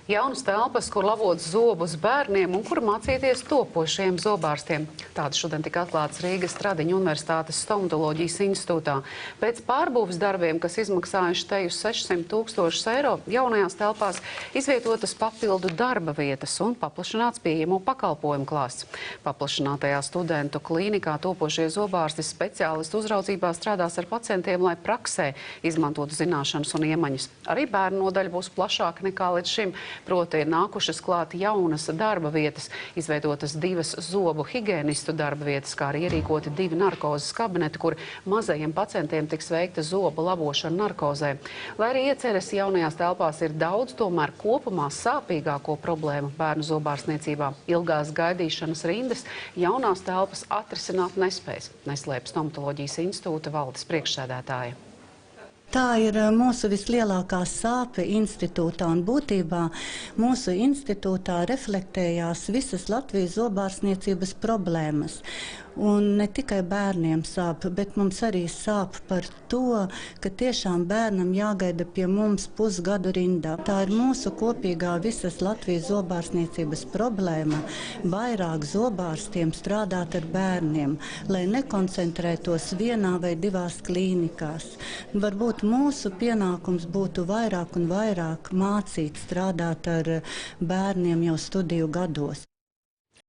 Jaunas telpas, kur labot zobus bērniem un kur mācīties topošiem zobārstiem. Tāda šodien tika atklāts Rīgas Stradiņu Universitātes stomatoloģijas institūtā. Pēc pārbūves darbiem, kas izmaksājuši te uz 600 000 eiro, jaunajās telpās izvietotas papildu darba vietas un paplašināts pieejamo pakalpojumu klāsts. Paplašinātajā studentu klīnikā topošie zobārsti speciālistu uzraudzībā strādās ar pacientiem, lai praksē izmantotu zināšanas un iemaņas. Arī bērnu nodaļa būs plašāka nekā līdz šim. Proti ir nākušas klāt jaunas darba vietas, izveidotas 2 zobu higiēnistu darba vietas, kā arī ierīkoti 2 narkozes kabineti, kur mazajiem pacientiem tiks veikta zobu labošana narkozē. Lai arī ieceres jaunajās telpās ir daudz, tomēr kopumā sāpīgāko problēmu bērnu zobārstniecībā ilgās gaidīšanas rindas jaunās telpas atrisināt nespējas, neslēpj stomatoloģijas institūta valdes priekšsēdētāja. Tā ir mūsu vislielākā sāpe institūtā, un būtībā mūsu institūtā reflektējās visas Latvijas zobārstniecības problēmas. Un ne tikai bērniem sāp, bet mums arī sāp par to, ka tiešām bērnam jāgaida pie mums pusgadu rindā. Tā ir mūsu kopīgā visas Latvijas zobārstniecības problēma - vairāk zobārstiem strādāt ar bērniem, lai nekoncentrētos vienā vai 2 klīnikās. Varbūt mūsu pienākums būtu vairāk un vairāk mācīt strādāt ar bērniem jau studiju gados.